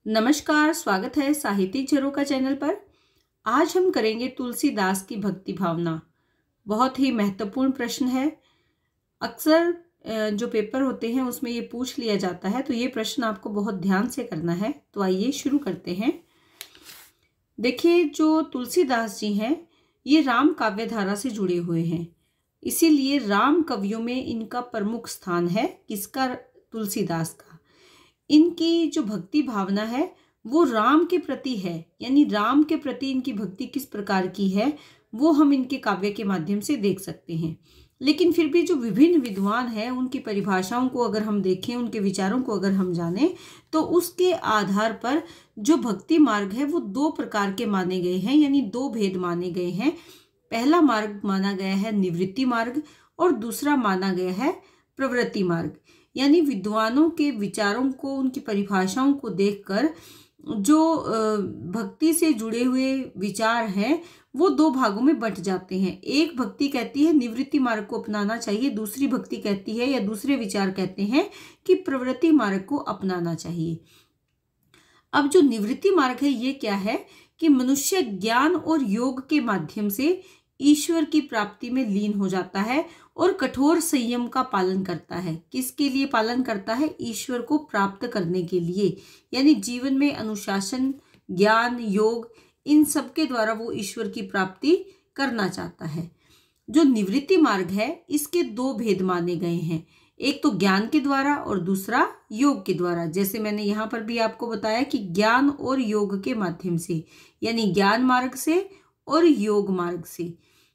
नमस्कार, स्वागत है साहित्यिक झरोखा चैनल पर। आज हम करेंगे तुलसीदास की भक्ति भावना। बहुत ही महत्वपूर्ण प्रश्न है। अक्सर जो पेपर होते हैं उसमें ये पूछ लिया जाता है, तो ये प्रश्न आपको बहुत ध्यान से करना है। तो आइए शुरू करते हैं। देखिए, जो तुलसीदास जी हैं ये राम काव्य धारा से जुड़े हुए हैं, इसीलिए राम कवियों में इनका प्रमुख स्थान है। किसका? तुलसीदास का। इनकी जो भक्ति भावना है वो राम के प्रति है, यानी राम के प्रति इनकी भक्ति किस प्रकार की है वो हम इनके काव्य के माध्यम से देख सकते हैं। लेकिन फिर भी जो विभिन्न विद्वान हैं उनकी परिभाषाओं को अगर हम देखें, उनके विचारों को अगर हम जानें, तो उसके आधार पर जो भक्ति मार्ग है वो दो प्रकार के माने गए हैं, यानी दो भेद माने गए हैं। पहला मार्ग माना गया है निवृत्ति मार्ग और दूसरा माना गया है प्रवृत्ति मार्ग। यानी विद्वानों के विचारों को, उनकी परिभाषाओं को देखकर जो भक्ति से जुड़े हुए विचार हैं वो दो भागों में बंट जाते हैं। एक भक्ति कहती है निवृत्ति मार्ग को अपनाना चाहिए, दूसरी भक्ति कहती है या दूसरे विचार कहते हैं कि प्रवृत्ति मार्ग को अपनाना चाहिए। अब जो निवृत्ति मार्ग है ये क्या है कि मनुष्य ज्ञान और योग के माध्यम से ईश्वर की प्राप्ति में लीन हो जाता है और कठोर संयम का पालन करता है। किसके लिए पालन करता है? ईश्वर को प्राप्त करने के लिए। यानी जीवन में अनुशासन, ज्ञान, योग, इन सब के द्वारा वो ईश्वर की प्राप्ति करना चाहता है। जो निवृत्ति मार्ग है इसके दो भेद माने गए हैं, एक तो ज्ञान के द्वारा और दूसरा योग के द्वारा। जैसे मैंने यहाँ पर भी आपको बताया कि ज्ञान और योग के माध्यम से, यानी ज्ञान मार्ग से और योग मार्ग से।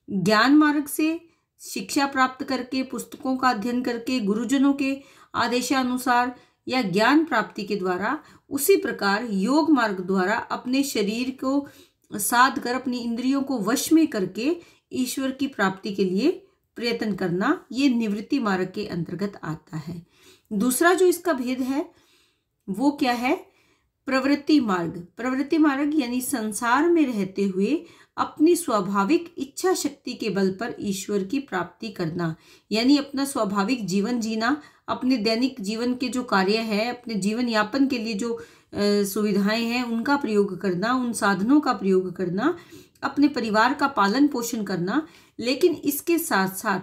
ज्ञान मार्ग से शिक्षा प्राप्त करके, पुस्तकों का अध्ययन करके, गुरुजनों के आदेशानुसार या ज्ञान प्राप्ति के द्वारा, उसी प्रकार योग मार्ग द्वारा अपने शरीर को साध कर, अपनी इंद्रियों को वश में करके ईश्वर की प्राप्ति के लिए प्रयत्न करना, ये निवृत्ति मार्ग के अंतर्गत आता है। दूसरा जो इसका भेद है वो क्या है? प्रवृत्ति मार्ग। प्रवृत्ति मार्ग यानी संसार में रहते हुए अपनी स्वाभाविक इच्छा शक्ति के बल पर ईश्वर की प्राप्ति करना, यानी अपना स्वाभाविक जीवन जीना, अपने दैनिक जीवन के जो कार्य है, अपने जीवन यापन के लिए जो सुविधाएं हैं उनका प्रयोग करना, उन साधनों का प्रयोग करना, अपने परिवार का पालन पोषण करना, लेकिन इसके साथ साथ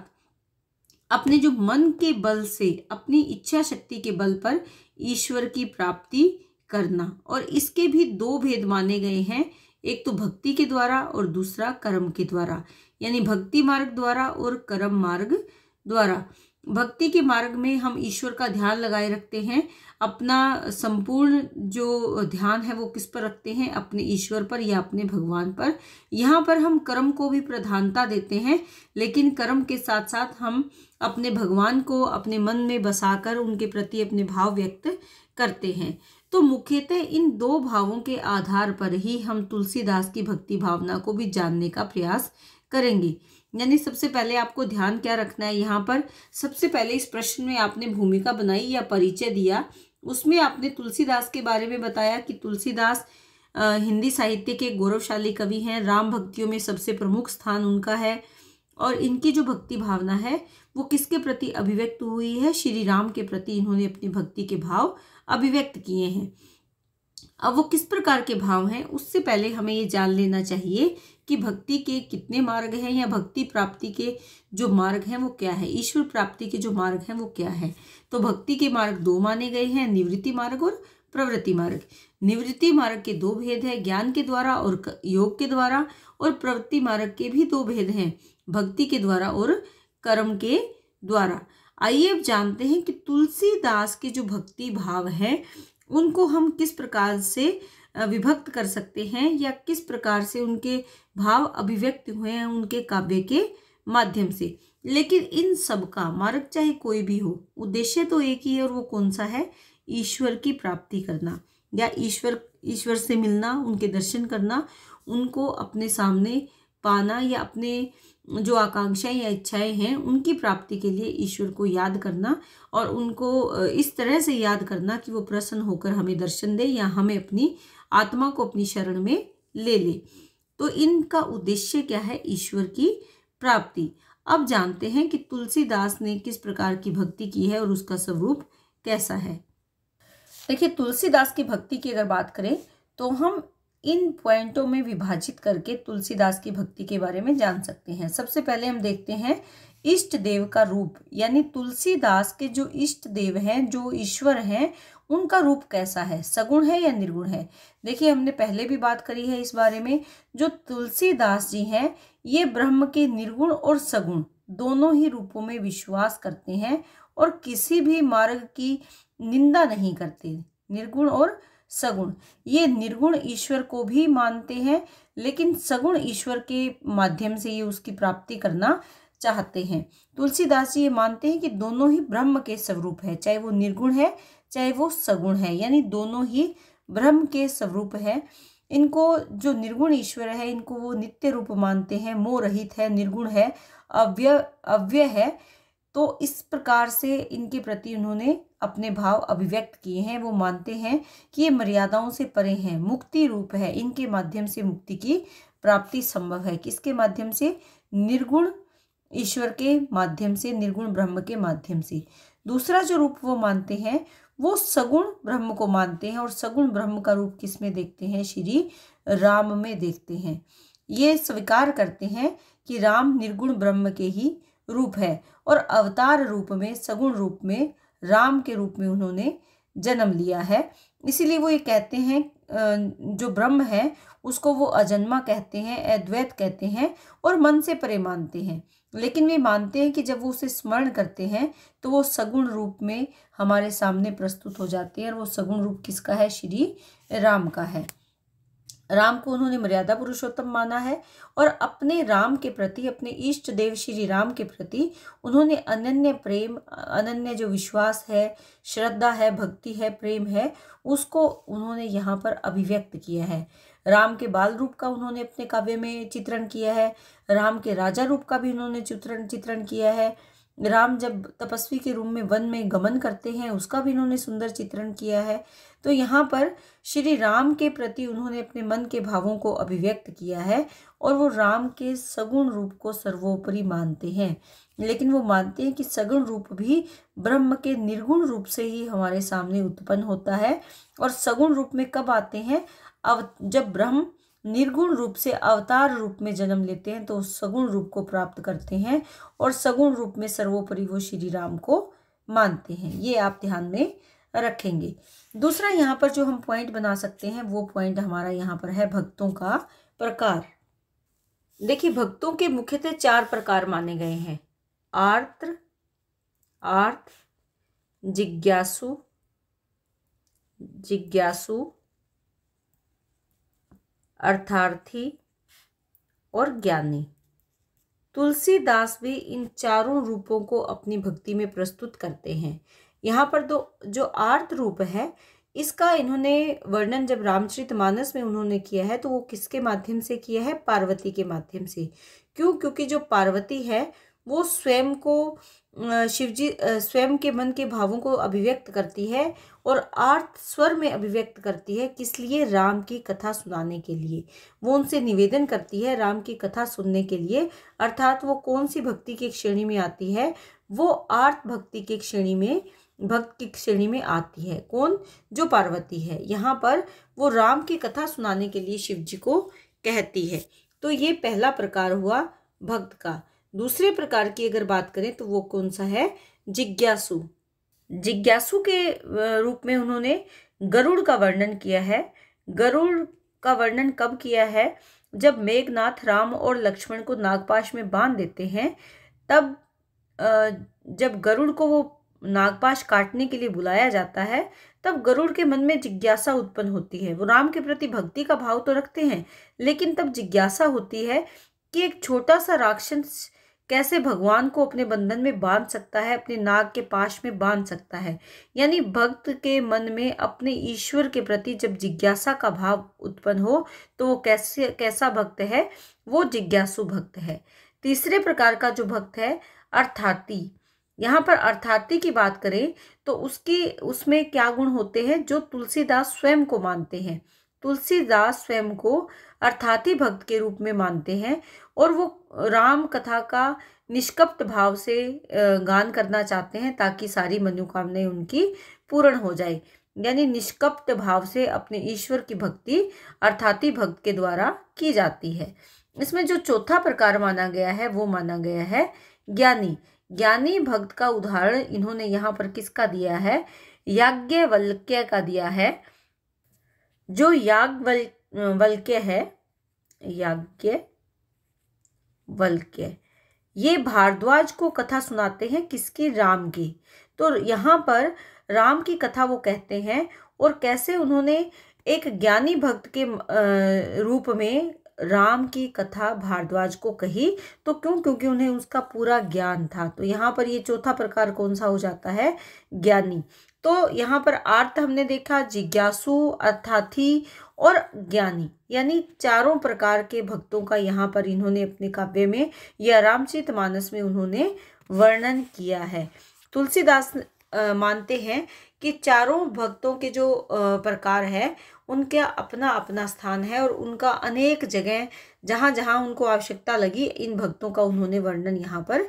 अपने जो मन के बल से, अपनी इच्छा शक्ति के बल पर ईश्वर की प्राप्ति करना। और इसके भी दो भेद माने गए हैं, एक तो भक्ति के द्वारा और दूसरा कर्म के द्वारा, यानी भक्ति मार्ग द्वारा और कर्म मार्ग द्वारा। भक्ति के मार्ग में हम ईश्वर का ध्यान लगाए रखते हैं, अपना संपूर्ण जो ध्यान है वो किस पर रखते हैं? अपने ईश्वर पर या अपने भगवान पर। यहाँ पर हम कर्म को भी प्रधानता देते हैं, लेकिन कर्म के साथ साथ हम अपने भगवान को अपने मन में बसाकर उनके प्रति अपने भाव व्यक्त करते हैं। तो मुख्यतः इन दो भावों के आधार पर ही हम तुलसीदास की भक्ति भावना को भी जानने का प्रयास करेंगे। यानी सबसे पहले आपको ध्यान क्या रखना है? यहाँ पर सबसे पहले इस प्रश्न में आपने भूमिका बनाई या परिचय दिया, उसमें आपने तुलसीदास के बारे में बताया कि तुलसीदास हिंदी साहित्य के गौरवशाली कवि हैं, राम भक्तियों में सबसे प्रमुख स्थान उनका है, और इनकी जो भक्ति भावना है वो किसके प्रति अभिव्यक्त हुई है? श्री राम के प्रति इन्होंने अपनी भक्ति के भाव अभिव्यक्त किए हैं। अब वो किस प्रकार के भाव हैं, उससे पहले हमें ये जान लेना चाहिए कि भक्ति के कितने मार्ग हैं, या भक्ति प्राप्ति के जो मार्ग हैं वो क्या है, ईश्वर प्राप्ति के जो मार्ग हैं वो क्या है। तो भक्ति के मार्ग दो माने गए हैं, निवृत्ति मार्ग और प्रवृत्ति मार्ग। निवृत्ति मार्ग के दो भेद है, ज्ञान के द्वारा और योग के द्वारा, और प्रवृत्ति मार्ग के भी दो भेद हैं, भक्ति के द्वारा और कर्म के द्वारा। आइए अब जानते हैं कि तुलसीदास के जो भक्ति भाव है उनको हम किस प्रकार से विभक्त कर सकते हैं, या किस प्रकार से उनके भाव अभिव्यक्त हुए हैं उनके काव्य के माध्यम से। लेकिन इन सब का मार्ग चाहे कोई भी हो, उद्देश्य तो एक ही है, और वो कौन सा है? ईश्वर की प्राप्ति करना, या ईश्वर से मिलना, उनके दर्शन करना, उनको अपने सामने पाना, या अपने जो आकांक्षाएं या इच्छाएं हैं उनकी प्राप्ति के लिए ईश्वर को याद करना, और उनको इस तरह से याद करना कि वो प्रसन्न होकर हमें दर्शन दे या हमें अपनी आत्मा को अपनी शरण में ले ले। तो इनका उद्देश्य क्या है? ईश्वर की प्राप्ति। अब जानते हैं कि तुलसीदास ने किस प्रकार की भक्ति की है और उसका स्वरूप कैसा है। देखिए, तुलसीदास की भक्ति की अगर बात करें तो हम इन पॉइंटों में विभाजित करके तुलसीदास की भक्ति के बारे में जान सकते हैं। सबसे पहले हम देखते हैं इष्ट देव का रूप, यानी तुलसीदास के जो इष्ट देव हैं, जो ईश्वर हैं, उनका रूप कैसा है, सगुण है या निर्गुण है। देखिए, हमने पहले भी बात करी है इस बारे में। जो तुलसीदास जी हैं, ये ब्रह्म के निर्गुण और सगुण दोनों ही रूपों में विश्वास करते हैं और किसी भी मार्ग की निंदा नहीं करते। निर्गुण और सगुण, ये निर्गुण ईश्वर को भी मानते हैं, लेकिन सगुण ईश्वर के माध्यम से ये उसकी प्राप्ति करना चाहते हैं। तुलसीदास जी ये मानते हैं कि दोनों ही ब्रह्म के स्वरूप है, चाहे वो निर्गुण है चाहे वो सगुण है, यानी दोनों ही ब्रह्म के स्वरूप है। इनको जो निर्गुण ईश्वर है, इनको वो नित्य रूप मानते हैं, मोह रहित है, निर्गुण है, अव्यय है। तो इस प्रकार से इनके प्रति उन्होंने अपने भाव अभिव्यक्त किए हैं। वो मानते हैं कि ये मर्यादाओं से परे हैं, मुक्ति रूप है, इनके माध्यम से मुक्ति की प्राप्ति संभव है। किसके माध्यम से? निर्गुण ईश्वर के माध्यम से, निर्गुण ब्रह्म के माध्यम से। दूसरा जो रूप वो मानते हैं वो सगुण ब्रह्म को मानते हैं, और सगुण ब्रह्म का रूप किस में देखते हैं? श्री राम में देखते हैं। ये स्वीकार करते हैं कि राम निर्गुण ब्रह्म के ही रूप है, और अवतार रूप में, सगुण रूप में, राम के रूप में उन्होंने जन्म लिया है। इसीलिए वो ये कहते हैं जो ब्रह्म है उसको वो अजन्मा कहते हैं, अद्वैत कहते हैं, और मन से परे मानते हैं। लेकिन वे मानते हैं कि जब वो उसे स्मरण करते हैं तो वो सगुण रूप में हमारे सामने प्रस्तुत हो जाते हैं, और वो सगुण रूप किसका है? श्री राम का है। राम को उन्होंने मर्यादा पुरुषोत्तम माना है, और अपने राम के प्रति, अपने इष्ट देव श्री राम के प्रति उन्होंने अनन्य प्रेम, अनन्य जो विश्वास है, श्रद्धा है, भक्ति है, प्रेम है, उसको उन्होंने यहाँ पर अभिव्यक्त किया है। राम के बाल रूप का उन्होंने अपने काव्य में चित्रण किया है, राम के राजा रूप का भी उन्होंने चित्रण किया है, राम जब तपस्वी के रूप में वन में गमन करते हैं उसका भी इन्होंने सुंदर चित्रण किया है। तो यहाँ पर श्री राम के प्रति उन्होंने अपने मन के भावों को अभिव्यक्त किया है, और वो राम के सगुण रूप को सर्वोपरि मानते हैं। लेकिन वो मानते हैं कि सगुण रूप भी ब्रह्म के निर्गुण रूप से ही हमारे सामने उत्पन्न होता है, और सगुण रूप में कब आते हैं? जब ब्रह्म निर्गुण रूप से अवतार रूप में जन्म लेते हैं तो सगुण रूप को प्राप्त करते हैं, और सगुण रूप में सर्वोपरि वो श्री राम को मानते हैं। ये आप ध्यान में रखेंगे। दूसरा यहाँ पर जो हम पॉइंट बना सकते हैं वो पॉइंट हमारा यहाँ पर है भक्तों का प्रकार। देखिए, भक्तों के मुख्यतः 4 प्रकार माने गए हैं: आर्त, आर्त, जिज्ञासु, अर्थार्थी और ज्ञानी। तुलसीदास भी इन चारों रूपों को अपनी भक्ति में प्रस्तुत करते हैं। यहाँ पर जो आर्त रूप है इसका इन्होंने वर्णन जब रामचरितमानस में उन्होंने किया है तो वो किसके माध्यम से किया है? पार्वती के माध्यम से। क्यों? क्योंकि जो पार्वती है वो स्वयं को शिवजी स्वयं के मन के भावों को अभिव्यक्त करती है, और आर्त स्वर में अभिव्यक्त करती है। किस लिए? राम की कथा सुनाने के लिए। वो उनसे निवेदन करती है राम की कथा सुनने के लिए। अर्थात वो कौन सी भक्ति की श्रेणी में आती है? वो आर्त भक्ति की श्रेणी में, भक्त की श्रेणी में आती है। कौन? जो पार्वती है। यहाँ पर वो राम की कथा सुनाने के लिए शिव जी को कहती है। तो ये पहला प्रकार हुआ भक्त का। दूसरे प्रकार की अगर बात करें तो वो कौन सा है? जिज्ञासु। जिज्ञासु के रूप में उन्होंने गरुड़ का वर्णन किया है। गरुड़ का वर्णन कब किया है? जब मेघनाथ राम और लक्ष्मण को नागपाश में बांध देते हैं, तब जब गरुड़ को वो नागपाश काटने के लिए बुलाया जाता है, तब गरुड़ के मन में जिज्ञासा उत्पन्न होती है। वो राम के प्रति भक्ति का भाव तो रखते हैं, लेकिन तब जिज्ञासा होती है कि एक छोटा सा राक्षस कैसे भगवान को अपने बंधन में बांध सकता है, अपने नाग के पाश में बांध सकता है। यानी भक्त के मन में अपने ईश्वर के प्रति जब जिज्ञासा का भाव उत्पन्न हो तो वो कैसा भक्त है? वो जिज्ञासु भक्त है। तीसरे प्रकार का जो भक्त है अर्थार्थी। यहाँ पर अर्थार्थी की बात करें तो उसमें क्या गुण होते हैं? जो तुलसीदास स्वयं को मानते हैं। तुलसीदास स्वयं को अर्थार्थी भक्त के रूप में मानते हैं, और वो राम कथा का निष्कपट भाव से गान करना चाहते हैं ताकि सारी मनोकामनाएं उनकी पूर्ण हो जाए। यानी निष्कपट भाव से अपने ईश्वर की भक्ति अर्थाती भक्त के द्वारा की जाती है। इसमें जो चौथा प्रकार माना गया है वो माना गया है ज्ञानी। ज्ञानी भक्त का उदाहरण इन्होंने यहाँ पर किसका दिया है? याज्ञवल्क्य का दिया है। जो याज्ञवल्क्य है, याज्ञवल्क्य, ये भारद्वाज को कथा सुनाते हैं, किसकी? राम की। तो यहाँ पर राम की कथा वो कहते हैं, और कैसे उन्होंने एक ज्ञानी भक्त के रूप में राम की कथा भारद्वाज को कही। तो क्योंकि उन्हें उसका पूरा ज्ञान था। तो यहाँ पर ये चौथा प्रकार कौन सा हो जाता है? ज्ञानी। तो यहाँ पर अर्थ हमने देखा जिज्ञासु, अर्थार्थी और ज्ञानी, यानी चारों प्रकार के भक्तों का यहाँ पर इन्होंने अपने काव्य में या रामचरितमानस में उन्होंने वर्णन किया है। तुलसीदास मानते हैं कि चारों भक्तों के जो प्रकार है उनका अपना अपना स्थान है, और उनका अनेक जगह जहाँ जहाँ उनको आवश्यकता लगी इन भक्तों का उन्होंने वर्णन यहाँ पर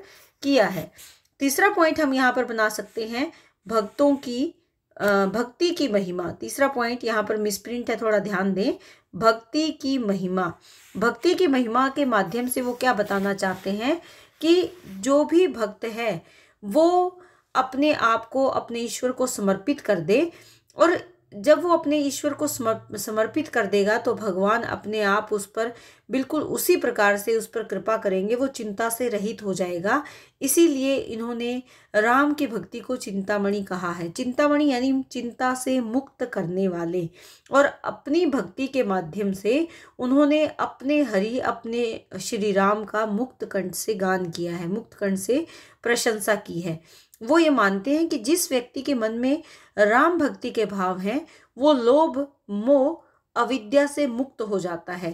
किया है। तीसरा पॉइंट हम यहाँ पर बना सकते हैं भक्तों की भक्ति की महिमा। तीसरा पॉइंट यहाँ पर मिसप्रिंट है, थोड़ा ध्यान दें। भक्ति की महिमा, भक्ति की महिमा के माध्यम से वो क्या बताना चाहते हैं कि जो भी भक्त है वो अपने आप को अपने ईश्वर को समर्पित कर दे, और जब वो अपने ईश्वर को समर्पित कर देगा तो भगवान अपने आप उस पर बिल्कुल उसी प्रकार से उस पर कृपा करेंगे, वो चिंता से रहित हो जाएगा। इसीलिए इन्होंने राम की भक्ति को चिंतामणि कहा है। चिंतामणि यानी चिंता से मुक्त करने वाले, और अपनी भक्ति के माध्यम से उन्होंने अपने हरि, अपने श्री राम का मुक्त कंठ से गान किया है, मुक्त कंठ से प्रशंसा की है। वो ये मानते हैं कि जिस व्यक्ति के मन में राम भक्ति के भाव हैं वो लोभ, मोह, अविद्या से मुक्त हो जाता है।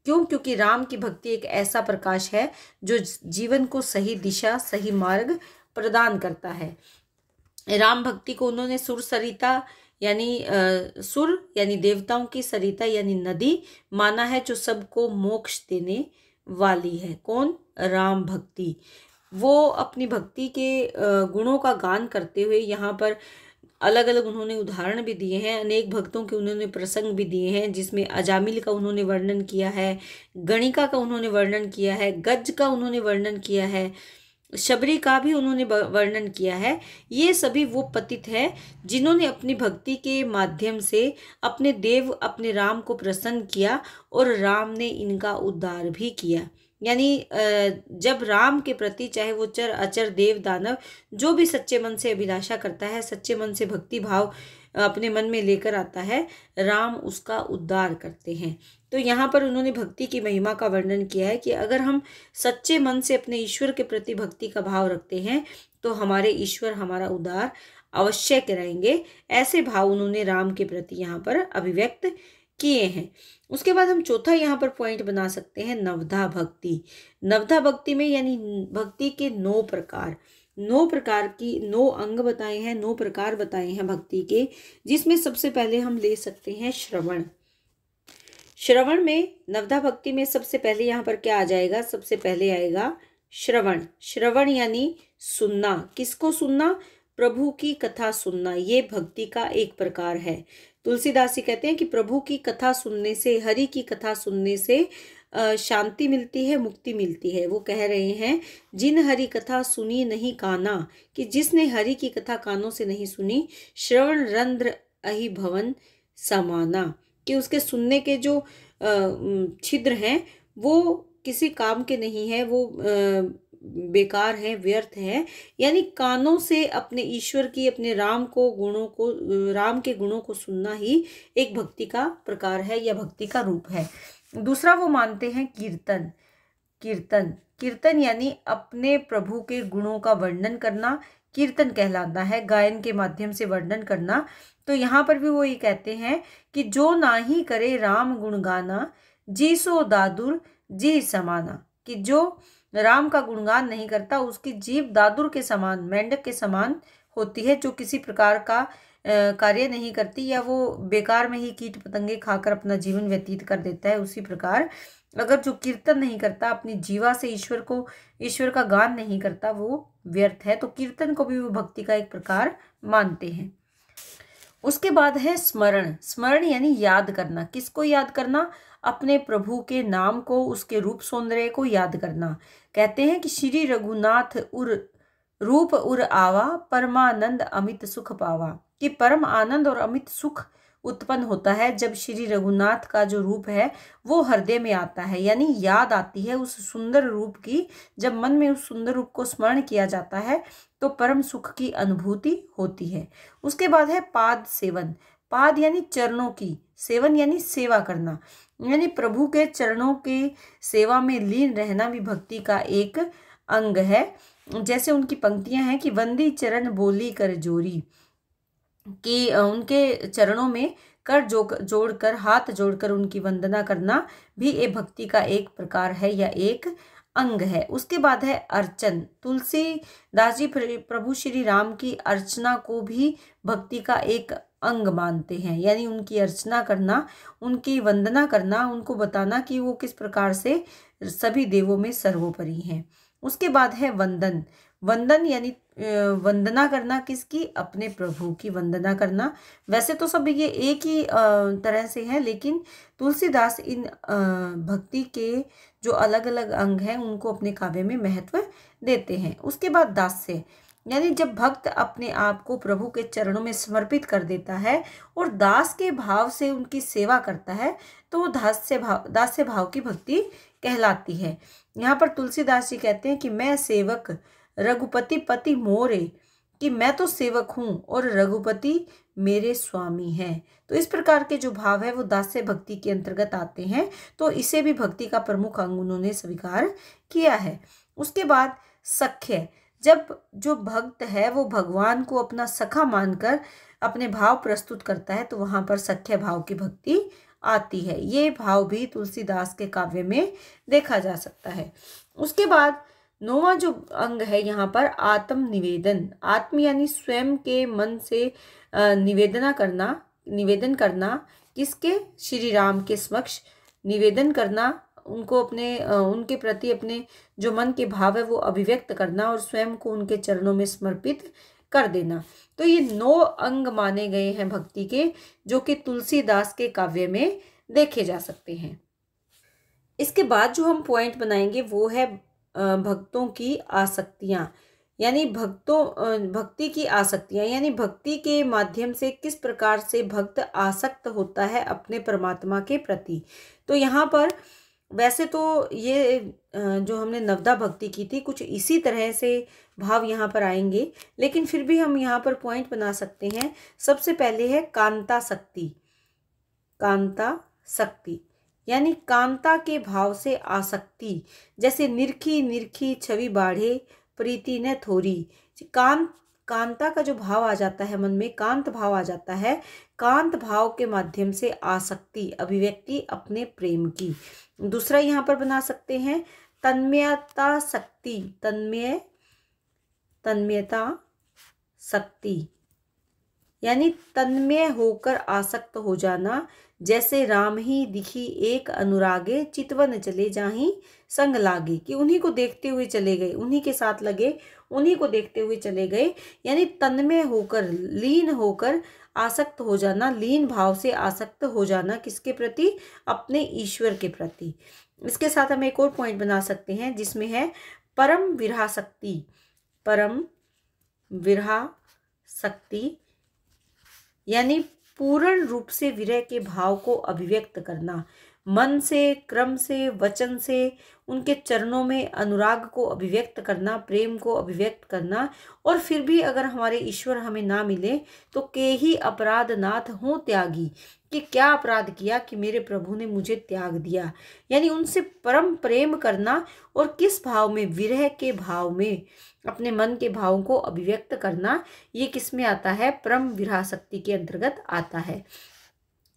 क्यों? क्योंकि राम की भक्ति एक ऐसा प्रकाश है जो जीवन को सही दिशा, सही मार्ग प्रदान करता है। राम भक्ति को उन्होंने सुर सरिता यानी सुर यानी देवताओं की सरिता यानी नदी माना है, जो सबको मोक्ष देने वाली है। कौन? राम भक्ति। वो अपनी भक्ति के गुणों का गान करते हुए यहाँ पर अलग अलग उन्होंने उदाहरण भी दिए हैं, अनेक भक्तों के उन्होंने प्रसंग भी दिए हैं, जिसमें अजामिल का उन्होंने वर्णन किया है, गणिका का उन्होंने वर्णन किया है, गज का उन्होंने वर्णन किया है, शबरी का भी उन्होंने वर्णन किया है। ये सभी वो पतित हैं जिन्होंने अपनी भक्ति के माध्यम से अपने देव, अपने राम को प्रसन्न किया, और राम ने इनका उद्धार भी किया। यानी जब राम के प्रति चाहे वो चर अचर देव दानव जो भी सच्चे मन से अभिलाषा करता है, सच्चे मन से भक्ति भाव अपने मन में लेकर आता है, राम उसका उद्धार करते हैं। तो यहाँ पर उन्होंने भक्ति की महिमा का वर्णन किया है कि अगर हम सच्चे मन से अपने ईश्वर के प्रति भक्ति का भाव रखते हैं तो हमारे ईश्वर हमारा उद्धार अवश्य कराएंगे। ऐसे भाव उन्होंने राम के प्रति यहाँ पर अभिव्यक्त किए हैं। उसके बाद हम चौथा यहाँ पर पॉइंट बना सकते हैं नवधा भक्ति। नवधा भक्ति में यानी भक्ति के 9 प्रकार, 9 प्रकार की 9 अंग बताए हैं, 9 प्रकार बताए हैं भक्ति के, जिसमें सबसे पहले हम ले सकते हैं श्रवण। श्रवण में नवधा भक्ति में सबसे पहले यहाँ पर क्या आ जाएगा? सबसे पहले आएगा श्रवण। श्रवण यानी सुनना। किसको सुनना? प्रभु की कथा सुनना। ये भक्ति का एक प्रकार है। तुलसीदास जी कहते हैं कि प्रभु की कथा सुनने से, हरि की कथा सुनने से शांति मिलती है, मुक्ति मिलती है। वो कह रहे हैं जिन हरि कथा सुनी नहीं काना, कि जिसने हरि की कथा कानों से नहीं सुनी, श्रवण रंध्र अहि भवन समाना, कि उसके सुनने के जो छिद्र हैं वो किसी काम के नहीं है, वो बेकार है, व्यर्थ है। यानी कानों से अपने ईश्वर की, अपने राम के गुणों को सुनना ही एक भक्ति का प्रकार है या भक्ति का रूप है। दूसरा वो मानते हैं कीर्तन। कीर्तन यानी अपने प्रभु के गुणों का वर्णन करना कीर्तन कहलाता है, गायन के माध्यम से वर्णन करना। तो यहाँ पर भी वो ये कहते हैं कि जो नाही करे राम गुण गाना, जी सो दादुर जी समाना, कि जो राम का गुणगान नहीं करता उसकी जीव दादुर के समान, मेंढक के समान होती है, जो किसी प्रकार का कार्य नहीं करती, या वो बेकार में ही कीट पतंगे खाकर अपना जीवन व्यतीत कर देता है। उसी प्रकार अगर जो कीर्तन नहीं करता, अपनी जीवा से ईश्वर का गान नहीं करता, वो व्यर्थ है। तो कीर्तन को भी वो भक्ति का एक प्रकार मानते हैं। उसके बाद है स्मरण। स्मरण यानी याद करना। किसको याद करना? अपने प्रभु के नाम को, उसके रूप सौंदर्य को याद करना। कहते हैं कि श्री रघुनाथ उर रूप उर आवा, परमानंद अमित सुख पावा। कि परम आनंद और अमित सुख उत्पन्न होता है जब श्री रघुनाथ का जो रूप है वो हृदय में आता है, यानी याद आती है उस सुंदर रूप की। जब मन में उस सुंदर रूप को स्मरण किया जाता है तो परम सुख की अनुभूति होती है। उसके बाद है पाद सेवन। पाद यानी चरणों की, सेवन यानी सेवा करना, यानी प्रभु के चरणों के सेवा में लीन रहना भी भक्ति का एक अंग है। जैसे उनकी पंक्तियां हैं कि वंदी चरण बोली कर जोरी, कि उनके चरणों में कर जोड़कर, हाथ जोड़कर उनकी वंदना करना भी एक भक्ति का एक प्रकार है या एक अंग है। उसके बाद है अर्चन। तुलसीदास जी प्रभु श्री राम की अर्चना को भी भक्ति का एक अंग मानते हैं, यानी उनकी अर्चना करना, उनकी वंदना करना, उनको बताना कि वो किस प्रकार से सभी देवों में सर्वोपरि हैं। उसके बाद है वंदन। वंदन यानी वंदना करना, किसकी? अपने प्रभु की वंदना करना। वैसे तो सब ये एक ही तरह से है, लेकिन तुलसीदास इन भक्ति के जो अलग अलग अंग हैं उनको अपने काव्य में महत्व देते हैं। उसके बाद दास्य, यानी जब भक्त अपने आप को प्रभु के चरणों में समर्पित कर देता है और दास के भाव से उनकी सेवा करता है तो वो दास्य भाव की भक्ति कहलाती है। यहाँ पर तुलसीदास जी कहते हैं कि मैं सेवक रघुपति पति मोरे, कि मैं तो सेवक हूँ और रघुपति मेरे स्वामी हैं। तो इस प्रकार के जो भाव है वो दास्य भक्ति के अंतर्गत आते हैं, तो इसे भी भक्ति का प्रमुख अंग उन्होंने स्वीकार किया है। उसके बाद सख्य। जब जो भक्त है वो भगवान को अपना सखा मानकर अपने भाव प्रस्तुत करता है तो वहां पर सख्य भाव की भक्ति आती है। ये भाव भी तुलसीदास के काव्य में देखा जा सकता है। उसके बाद 9वां जो अंग है यहाँ पर आत्म निवेदन। आत्म यानी स्वयं के मन से निवेदन करना किसके? श्री राम के समक्ष निवेदन करना, उनको अपने उनके प्रति अपने जो मन के भाव है वो अभिव्यक्त करना और स्वयं को उनके चरणों में समर्पित कर देना। तो ये 9 अंग माने गए हैं भक्ति के, जो कि तुलसीदास के काव्य में देखे जा सकते हैं। इसके बाद जो हम पॉइंट बनाएंगे वो है भक्तों की आसक्तियां, यानी भक्ति की आसक्तियां, यानी भक्ति के माध्यम से किस प्रकार से भक्त आसक्त होता है अपने परमात्मा के प्रति। तो यहाँ पर वैसे तो ये जो हमने नवदा भक्ति की थी कुछ इसी तरह से भाव यहाँ पर आएंगे, लेकिन फिर भी हम यहाँ पर पॉइंट बना सकते हैं। सबसे पहले है कांता शक्ति। कांता शक्ति यानी कांता के भाव से आसक्ति, जैसे निरखी निरखी छवि बाढ़े प्रीति न थोरी। कांता का जो भाव आ जाता है मन में, कांत भाव आ जाता है, कांत भाव के माध्यम से आसक्ति, अभिव्यक्ति अपने प्रेम की। दूसरा यहाँ पर बना सकते हैं तन्मयता शक्ति। तन्मयता शक्ति यानी तन्मय होकर आसक्त हो जाना, जैसे राम ही दिखी एक अनुरागे चितवन चले जाही संग लागे, कि उन्हीं को देखते हुए चले गए, उन्हीं के साथ लगे, उन्हीं को देखते हुए चले गए। यानी तन्मय होकर, लीन होकर आसक्त हो जाना, लीन भाव से आसक्त हो जाना किसके प्रति? अपने ईश्वर के प्रति। इसके साथ हम एक और पॉइंट बना सकते हैं जिसमें है परम विरहा शक्ति। परम विरहा शक्ति यानी पूर्ण रूप से विरह के भाव को अभिव्यक्त करना, मन से, क्रम से, वचन से उनके चरणों में अनुराग को अभिव्यक्त करना, प्रेम को अभिव्यक्त करना। और फिर भी अगर हमारे ईश्वर हमें ना मिले तो के ही अपराध नाथ हों त्यागी, कि क्या अपराध किया कि मेरे प्रभु ने मुझे त्याग दिया। यानी उनसे परम प्रेम करना, और किस भाव में? विरह के भाव में अपने मन के भावों को अभिव्यक्त करना। ये किस में आता है? परम विरह शक्ति के अंतर्गत आता है।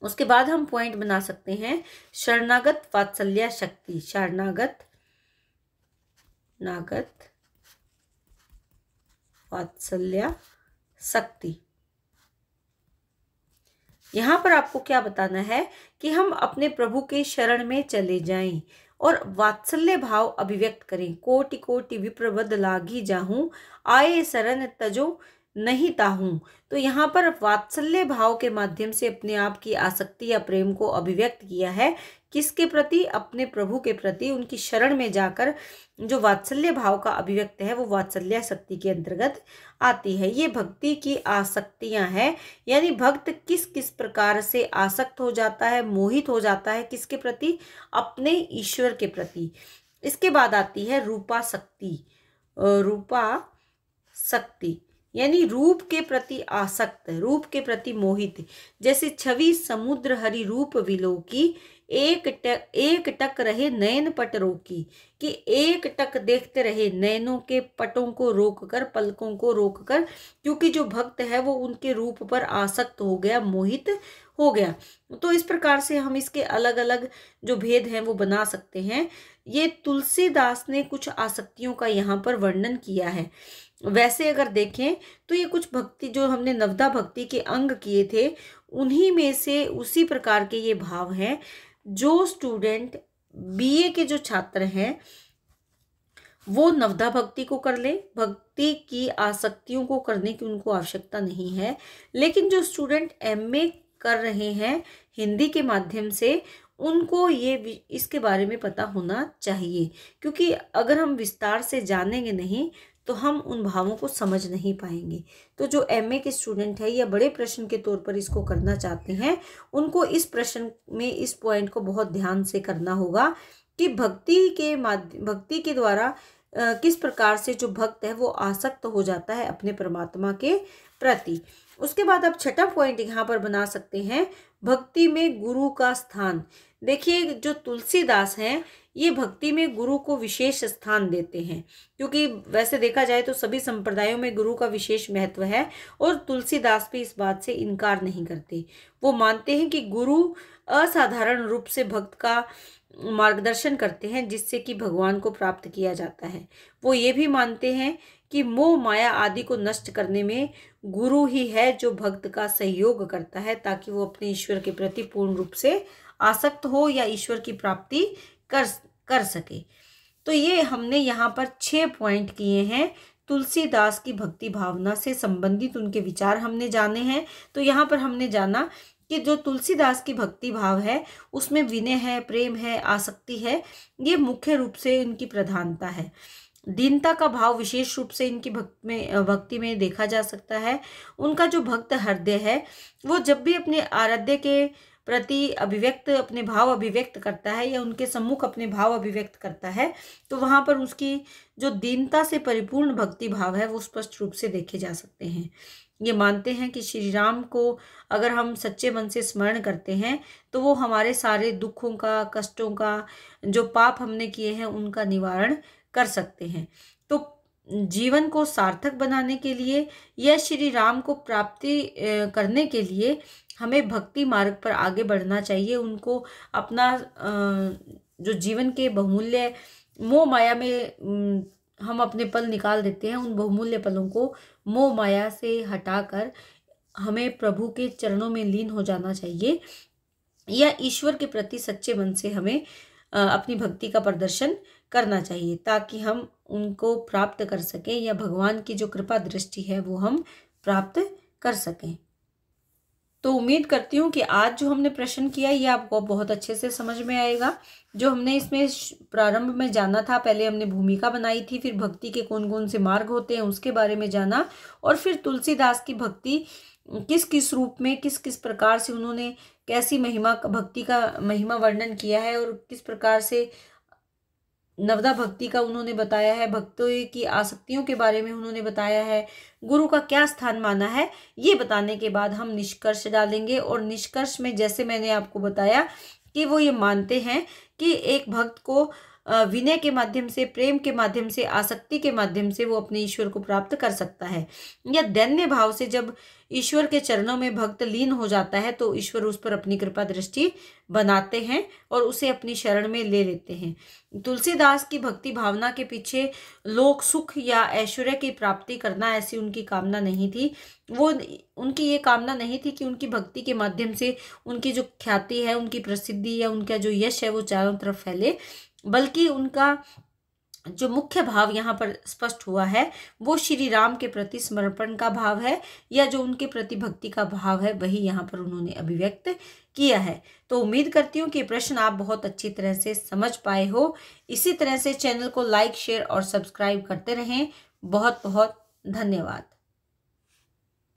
उसके बाद हम पॉइंट बना सकते हैं शरणागत वात्सल्य शक्ति। शरणागत वात्सल्य शक्ति। यहाँ पर आपको क्या बताना है कि हम अपने प्रभु के शरण में चले जाएं और वात्सल्य भाव अभिव्यक्त करें। कोटि कोटि विप्रवद लागी जाहूं, आए शरण तजो नहीं ताहूं। तो यहाँ पर वात्सल्य भाव के माध्यम से अपने आप की आसक्ति या प्रेम को अभिव्यक्त किया है। किसके प्रति? अपने प्रभु के प्रति। उनकी शरण में जाकर जो वात्सल्य भाव का अभिव्यक्त है वो वात्सल्य शक्ति के अंतर्गत आती है। ये भक्ति की आसक्तियां हैं, यानी भक्त किस किस प्रकार से आसक्त हो जाता है, मोहित हो जाता है, किसके प्रति? अपने ईश्वर के प्रति। इसके बाद आती है रूपा शक्ति। रूपा शक्ति यानी रूप के प्रति आसक्त, रूप के प्रति मोहित। जैसे छवि समुद्र हरि रूप विलोकी, एक टक रहे नयन पट रोकी, कि एक टक देखते रहे, नयनों के पटों को रोककर, पलकों को रोककर, क्योंकि जो भक्त है वो उनके रूप पर आसक्त हो गया, मोहित हो गया। तो इस प्रकार से हम इसके अलग अलग जो भेद हैं वो बना सकते हैं। ये तुलसीदास ने कुछ आसक्तियों का यहाँ पर वर्णन किया है। वैसे अगर देखें तो ये कुछ भक्ति जो हमने नवदा भक्ति के अंग किए थे उन्हीं में से उसी प्रकार के ये भाव हैं। जो स्टूडेंट बीए के जो छात्र हैं वो नवदा भक्ति को कर ले, भक्ति की आसक्तियों को करने की उनको आवश्यकता नहीं है। लेकिन जो स्टूडेंट एमए कर रहे हैं हिंदी के माध्यम से, उनको ये इसके बारे में पता होना चाहिए, क्योंकि अगर हम विस्तार से जानेंगे नहीं तो हम उन भावों को समझ नहीं पाएंगे। तो जो एमए के स्टूडेंट है या बड़े प्रश्न के तौर पर इसको करना चाहते हैं, उनको इस प्रश्न में इस पॉइंट को बहुत ध्यान से करना होगा कि भक्ति के द्वारा किस प्रकार से जो भक्त है वो आसक्त हो जाता है अपने परमात्मा के प्रति। उसके बाद अब छठा पॉइंट यहाँ पर बना सकते हैं, भक्ति में गुरु का स्थान। देखिए जो तुलसीदास हैं ये भक्ति में गुरु को विशेष स्थान देते हैं, क्योंकि वैसे देखा जाए तो सभी संप्रदायों में गुरु का विशेष महत्व है और तुलसीदास भी इस बात से इनकार नहीं करते। वो मानते हैं कि गुरु असाधारण रूप से भक्त का मार्गदर्शन करते हैं जिससे कि भगवान को प्राप्त किया जाता है। वो ये भी मानते हैं कि मोह माया आदि को नष्ट करने में गुरु ही है जो भक्त का सहयोग करता है, ताकि वो अपने ईश्वर के प्रति पूर्ण रूप से आसक्त हो या ईश्वर की प्राप्ति कर सके। तो ये हमने यहाँ पर 6 पॉइंट किए हैं। तुलसीदास की भक्ति भावना से संबंधित उनके विचार हमने जाने हैं। तो यहाँ पर हमने जाना कि जो तुलसीदास की भक्ति भाव है उसमें विनय है, प्रेम है, आसक्ति है, ये मुख्य रूप से इनकी प्रधानता है। दीनता का भाव विशेष रूप से इनकी भक्ति में देखा जा सकता है। उनका जो भक्त हृदय है वो जब भी अपने आराध्य के प्रति अपने भाव अभिव्यक्त करता है या उनके सम्मुख अपने भाव अभिव्यक्त करता है, तो वहां पर उसकी जो दीनता से परिपूर्ण भक्ति भाव है वो स्पष्ट रूप से देखे जा सकते हैं। ये मानते हैं कि श्री राम को अगर हम सच्चे मन से स्मरण करते हैं तो वो हमारे सारे दुखों का, कष्टों का, जो पाप हमने किए हैं उनका निवारण कर सकते हैं। तो जीवन को सार्थक बनाने के लिए या श्री राम को प्राप्ति करने के लिए हमें भक्ति मार्ग पर आगे बढ़ना चाहिए। उनको अपना जो जीवन के बहुमूल्य मोह माया में हम अपने पल निकाल देते हैं, उन बहुमूल्य पलों को मोह माया से हटाकर हमें प्रभु के चरणों में लीन हो जाना चाहिए या ईश्वर के प्रति सच्चे मन से हमें अपनी भक्ति का प्रदर्शन करना चाहिए, ताकि हम उनको प्राप्त कर सकें या भगवान की जो कृपा दृष्टि है वो हम प्राप्त कर सकें। तो उम्मीद करती हूँ कि आज जो हमने प्रश्न किया ये आपको बहुत अच्छे से समझ में आएगा। जो हमने इसमें प्रारंभ में जाना था, पहले हमने भूमिका बनाई थी, फिर भक्ति के कौन कौन से मार्ग होते हैं उसके बारे में जाना, और फिर तुलसीदास की भक्ति किस किस रूप में, किस किस प्रकार से उन्होंने कैसी भक्ति का महिमा वर्णन किया है और किस प्रकार से नवदा भक्ति का उन्होंने बताया है, भक्तों की आसक्तियों के बारे में उन्होंने बताया है, गुरु का क्या स्थान माना है, ये बताने के बाद हम निष्कर्ष डालेंगे। और निष्कर्ष में जैसे मैंने आपको बताया कि वो ये मानते हैं कि एक भक्त को विनय के माध्यम से, प्रेम के माध्यम से, आसक्ति के माध्यम से वो अपने ईश्वर को प्राप्त कर सकता है, या दैन्य भाव से जब ईश्वर के चरणों में भक्त लीन हो जाता है तो ईश्वर उस पर अपनी कृपा दृष्टि बनाते हैं और उसे अपनी शरण में ले लेते हैं। तुलसीदास की भक्ति भावना के पीछे लोक सुख या ऐश्वर्य की प्राप्ति करना ऐसी उनकी कामना नहीं थी। वो उनकी ये कामना नहीं थी कि उनकी भक्ति के माध्यम से उनकी जो ख्याति है, उनकी प्रसिद्धि या उनका जो यश है वो चारों तरफ फैले, बल्कि उनका जो मुख्य भाव यहाँ पर स्पष्ट हुआ है वो श्री राम के प्रति समर्पण का भाव है, या जो उनके प्रति भक्ति का भाव है वही यहाँ पर उन्होंने अभिव्यक्त किया है। तो उम्मीद करती हूँ कि प्रश्न आप बहुत अच्छी तरह से समझ पाए हो। इसी तरह से चैनल को लाइक, शेयर और सब्सक्राइब करते रहें। बहुत बहुत धन्यवाद।